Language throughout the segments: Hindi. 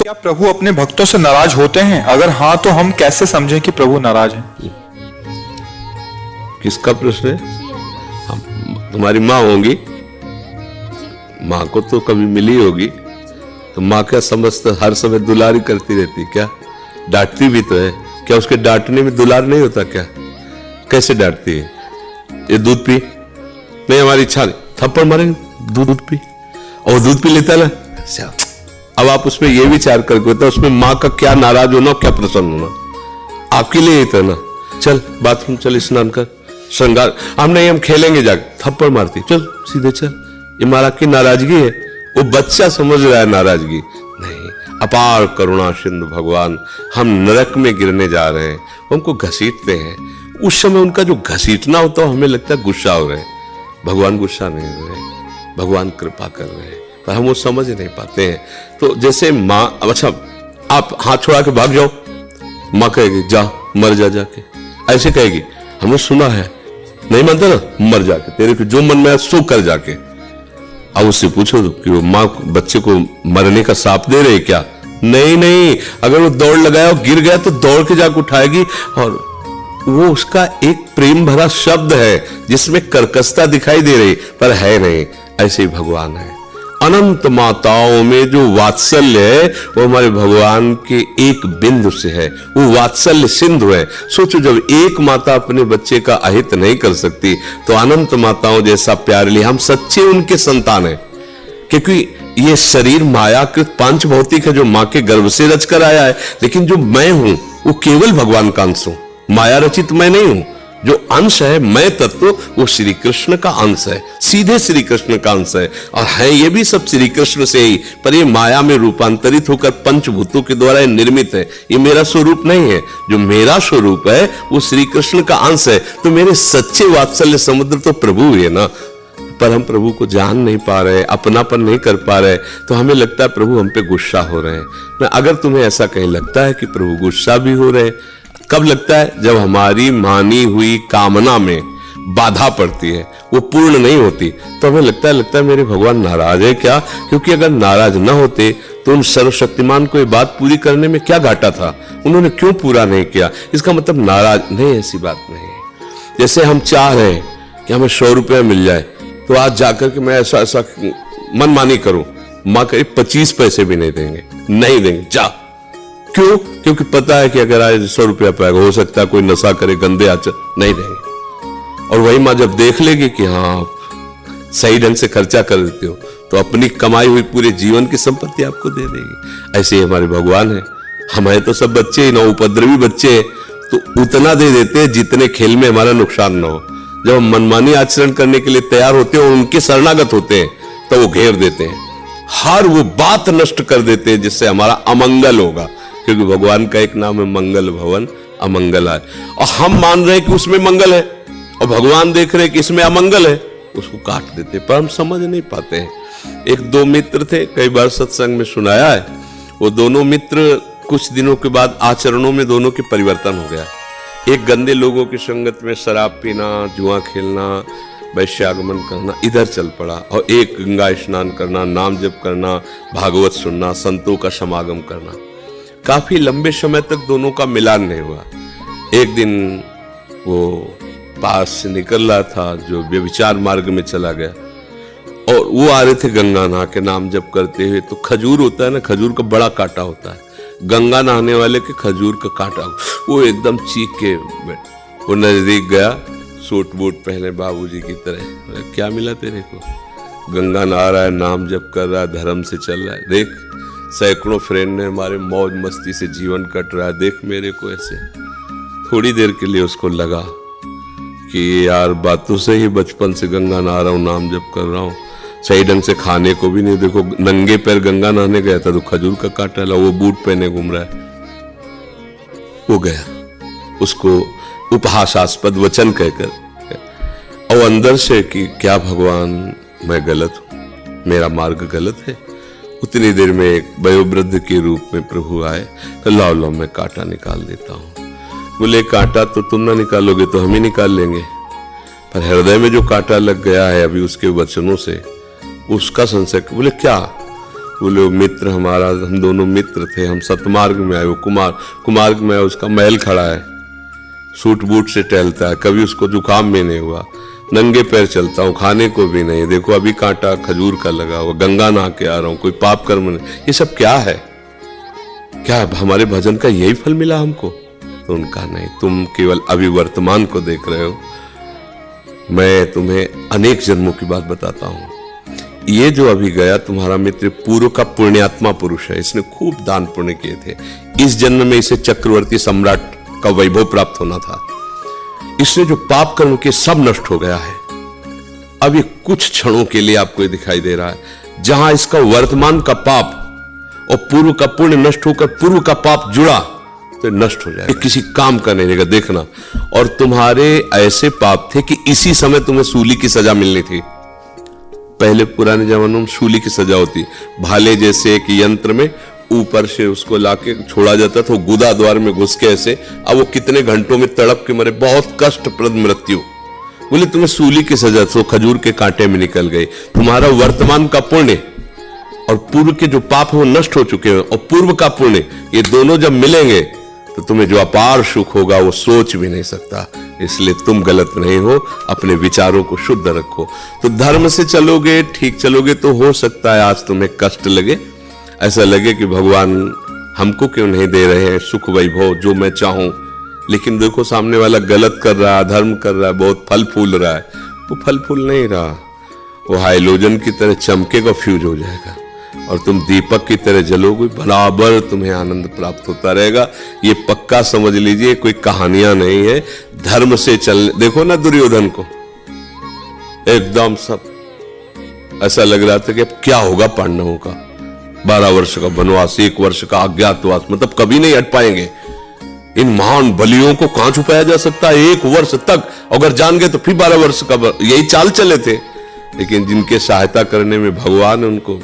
क्या प्रभु अपने भक्तों से नाराज होते हैं? अगर हाँ तो हम कैसे समझें कि प्रभु नाराज हैं? किसका प्रश्न है? तुम्हारी माँ होंगी, माँ को तो कभी मिली होगी, तो माँ क्या समझते हर समय दुलारी करती रहती क्या? डांटती भी तो है क्या? उसके डांटने में दुलार नहीं होता क्या? कैसे डांटती है? ये दूध पी, नहीं हमारी इच्छा नहीं, थप्पड़ मारेंगे, दूध पी, और दूध पी लेता ना। अब आप उसमें ये विचार करके होता उसमें माँ का क्या नाराज होना, क्या प्रसन्न होना, आपके लिए ही था ना। चल बाथरूम चल, स्नान कर, श्रृंगार, हम नहीं हम खेलेंगे, जाके थप्पड़ मारती, चल सीधे चल। ये महाराज की नाराजगी है, वो बच्चा समझ रहा है नाराजगी नहीं। अपार करुणा सिंधु भगवान, हम नरक में गिरने जा रहे हैं, हमको घसीटते हैं। उस समय उनका जो घसीटना होता है हमें लगता है गुस्सा हो रहे हैं, भगवान गुस्सा नहीं हो रहे, भगवान कृपा कर रहे हैं, पर हम वो समझ नहीं पाते हैं। तो जैसे माँ, अच्छा आप हाथ छोड़ा के भाग जाओ, माँ कहेगी जा मर जा जाके, ऐसे कहेगी, हमने सुना है, नहीं मानता ना, मर जाके, तेरे को जो मन में है सो कर जाके। अब उससे पूछो कि वो माँ बच्चे को मरने का श्राप दे रहे क्या? नहीं नहीं, अगर वो दौड़ लगाया और गिर गया तो दौड़ के जाके उठाएगी, और वो उसका एक प्रेम भरा शब्द है जिसमें कर्कशता दिखाई दे रही पर है नहीं। ऐसे ही भगवान है, अनंत माताओं में जो वात्सल्य है वो हमारे भगवान के एक बिंदु से है, वो वात्सल्य सिंधु है। सोचो जब एक माता अपने बच्चे का अहित नहीं कर सकती तो अनंत माताओं जैसा प्यार लिए हम सच्चे उनके संतान हैं। क्योंकि ये शरीर मायाकृत पांच भौतिक है जो माँ के गर्भ से रच कर आया है, लेकिन जो मैं हूं वो केवल भगवान का अंश हूं, माया रचित मैं नहीं हूं। जो अंश है मैं तत्व वो श्री कृष्ण का अंश है, सीधे श्री कृष्ण का अंश है, और है ये भी सब श्री कृष्ण से ही, पर ये माया में रूपांतरित होकर पंचभूतों के द्वारा निर्मित है। ये मेरा स्वरूप नहीं है, जो मेरा स्वरूप है वो श्री कृष्ण का अंश है। तो मेरे सच्चे वात्सल्य समुद्र तो प्रभु है ना, पर हम प्रभु को जान नहीं पा रहे, अपनापन नहीं कर पा रहे, तो हमें लगता है प्रभु हम पे गुस्सा हो रहे हैं। अगर तुम्हें ऐसा कहीं लगता है कि प्रभु गुस्सा भी हो रहे, कब लगता है? जब हमारी मानी हुई कामना में बाधा पड़ती है, वो पूर्ण नहीं होती, तो हमें लगता है मेरे भगवान नाराज है क्या? क्योंकि अगर नाराज ना होते तो उन सर्वशक्तिमान को ये बात पूरी करने में क्या घाटा था, उन्होंने क्यों पूरा नहीं किया? इसका मतलब नाराज नहीं, ऐसी बात नहीं है। जैसे हम चाह रहे हैं कि हमें 100 रुपया मिल जाए, तो आज जाकर के मैं ऐसा ऐसा मनमानी करूं, मां कहे 25 पैसे भी नहीं देंगे, नहीं देंगे, जा। क्यों? क्योंकि पता है कि अगर आज 100 रुपया पाएगा, हो सकता है कोई नशा करे, गंदे आचर, नहीं देंगे। और वही माँ जब देख लेगी कि हाँ आप सही ढंग से खर्चा कर देते हो, तो अपनी कमाई हुई पूरे जीवन की संपत्ति आपको दे देगी। ऐसे ही हमारे भगवान है, हमारे तो सब बच्चे ही ना, उपद्रवी बच्चे हैं, तो उतना दे देते हैं जितने खेल में हमारा नुकसान ना हो। जब हम मनमानी आचरण करने के लिए तैयार होते हैं और उनके शरणागत होते हैं, तो वो घेर देते हैं, हर वो बात नष्ट कर देते हैं जिससे हमारा अमंगल होगा। क्योंकि भगवान का एक नाम है मंगल भवन अमंगला है, और हम मान रहे हैं कि उसमें मंगल है, और भगवान देख रहे हैं कि इसमें अमंगल है, उसको काट देते, पर हम समझ नहीं पाते हैं। एक दो मित्र थे, कई बार सत्संग में सुनाया है, वो दोनों मित्र कुछ दिनों के बाद आचरणों में दोनों के परिवर्तन हो गया। एक गंदे लोगों की संगत में शराब पीना, जुआ खेलना, वैश्यागमन करना, इधर चल पड़ा, और एक गंगा स्नान करना, नाम जप करना, भागवत सुनना, संतों का समागम करना। काफी लंबे समय तक दोनों का मिलान नहीं हुआ। एक दिन वो पास से निकल रहा था जो व्यभिचार मार्ग में चला गया, और वो आ रहे थे गंगा नहा के नाम जप करते हुए। तो खजूर होता है ना, खजूर का बड़ा कांटा होता है, गंगा नहाने वाले के खजूर का कांटा, वो एकदम चीख के वो नजदीक गया, सूट बूट पहने बाबूजी की तरह, क्या मिला तेरे को? गंगा नहा रहा है, नाम जप कर रहा है, धर्म से चल रहा है, देख सैकड़ों फ्रेंड ने हमारे मौज मस्ती से जीवन कट रहा है, देख मेरे को ऐसे। थोड़ी देर के लिए उसको लगा कि यार बातों से ही बचपन से गंगा नहा रहा हूँ, नाम जप कर रहा हूँ, सही ढंग से खाने को भी नहीं, देखो नंगे पैर गंगा नहाने गया था तो खजूर का कांटा ला, वो बूट पहने घूम रहा है। वो गया, उसको उपहासास्पद वचन कहकर, और अंदर से कि क्या भगवान मैं गलत हूं, मेरा मार्ग गलत है। उतनी देर में एक वयोवृद्ध के रूप में प्रभु आए, तो लाओ लाओ मैं कांटा निकाल देता हूं। बोले कांटा तो तुम ना निकालोगे तो हम ही निकाल लेंगे, पर हृदय में जो कांटा लग गया है अभी उसके वचनों से, उसका संशय। बोले क्या? बोले वो मित्र हमारा, हम दोनों मित्र थे, हम सतमार्ग में आए, वो कुमार्ग में आए, उसका महल खड़ा है, सूट बूट से टहलता है, कभी उसको जुकाम भी नहीं हुआ, नंगे पैर चलता हूँ, खाने को भी नहीं, देखो अभी कांटा खजूर का लगा हुआ, गंगा नहा के आ रहा हूँ, कोई पाप कर्म नहीं, ये सब क्या है? क्या हमारे भजन का यही फल मिला हमको? तो उनका नहीं, तुम केवल अभी वर्तमान को देख रहे हो, मैं तुम्हें अनेक जन्मों की बात बताता हूं। ये जो अभी गया तुम्हारा मित्र पूर्व का पुण्यात्मा पुरुष है, इसने खूब दान पुण्य किए थे, इस जन्म में इसे चक्रवर्ती सम्राट का वैभव प्राप्त होना था, इसने जो पाप कर्म के सब नष्ट हो गया है। अब ये कुछ क्षणों के लिए आपको ये दिखाई दे रहा है, जहां इसका वर्तमान का पाप और पूर्व का पुण्य नष्ट होकर पूर्व का पाप जुड़ा तो नष्ट हो जाएगा, किसी काम का नहीं रहेगा, देखना। और तुम्हारे ऐसे पाप थे कि इसी समय तुम्हें सूली की सजा मिलनी थी। पहले पुराने जमानों में सूली की सजा होती, भाले जैसे एक यंत्र में ऊपर से उसको लाके छोड़ा जाता था, गुदा द्वार में घुस के ऐसे, अब वो कितने घंटों में तड़प के मरे, बहुत कष्टप्रद मृत्यु। बोले तुम्हें सूली की सजा, तो खजूर के कांटे में निकल गई। तुम्हारा वर्तमान का पुण्य और पूर्व के जो पाप है वो नष्ट हो चुके हैं, और पूर्व का पुण्य, ये दोनों जब मिलेंगे तो तुम्हें जो अपार सुख होगा वो सोच भी नहीं सकता। इसलिए तुम गलत नहीं हो, अपने विचारों को शुद्ध रखो। तो धर्म से चलोगे, ठीक चलोगे, तो हो सकता है आज तुम्हें कष्ट लगे, ऐसा लगे कि भगवान हमको क्यों नहीं दे रहे हैं सुख वैभव जो मैं चाहूं। लेकिन देखो सामने वाला गलत कर रहा है, अधर्म कर रहा है, बहुत फल फूल रहा है, वो फल फूल नहीं रहा, वो हाइलोजन की तरह चमकेगा, फ्यूज हो जाएगा, और तुम दीपक की तरह जलोगे, बराबर तुम्हें आनंद प्राप्त होता रहेगा। ये पक्का समझ लीजिए, कोई कहानियां नहीं है, धर्म से चलने। देखो ना दुर्योधन को, एकदम सब ऐसा लग रहा था कि अब क्या होगा पांडवों का, 12 वर्ष का वनवास, 1 वर्ष का अज्ञातवास, मतलब कभी नहीं हट पाएंगे। इन महान बलियों को कहां छुपाया जा सकता है 1 वर्ष तक, अगर जान गए तो फिर 12 वर्ष का, यही चाल चले थे। लेकिन जिनके सहायता करने में भगवान उनको,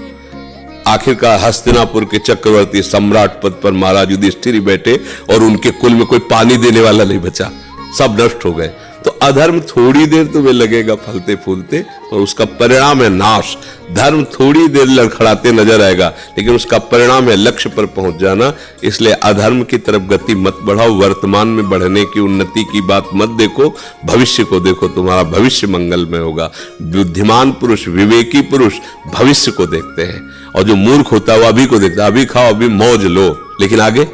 आखिरकार हस्तिनापुर के चक्रवर्ती सम्राट पद पर महाराज युधिष्ठिर बैठे और उनके कुल में कोई पानी देने वाला नहीं बचा, सब नष्ट हो गए। तो अधर्म थोड़ी देर तुम्हें लगेगा फलते फूलते, और उसका परिणाम है नाश। धर्म थोड़ी देर लड़खड़ाते नजर आएगा, लेकिन उसका परिणाम है लक्ष्य पर पहुंच जाना। इसलिए अधर्म की तरफ गति मत बढ़ाओ, वर्तमान में बढ़ने की, उन्नति की बात मत देखो, भविष्य को देखो, तुम्हारा भविष्य मंगलमय होगा। बुद्धिमान पुरुष, विवेकी पुरुष भविष्य को देखते हैं, और जो मूर्ख होता है वो अभी को देखता है, अभी खाओ, अभी मौज लो, लेकिन आगे।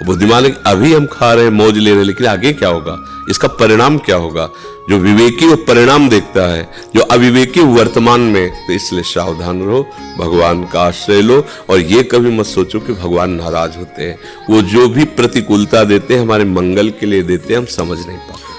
बुद्धिमान अभी हम खा रहे हैं, मौज ले रहे हैं, लेकिन आगे क्या होगा, इसका परिणाम क्या होगा। जो विवेकी वो परिणाम देखता है, जो अविवेकी वर्तमान में। तो इसलिए सावधान रहो, भगवान का आश्रय लो, और ये कभी मत सोचो कि भगवान नाराज होते हैं। वो जो भी प्रतिकूलता देते हैं हमारे मंगल के लिए देते हैं, हम समझ नहीं पाते।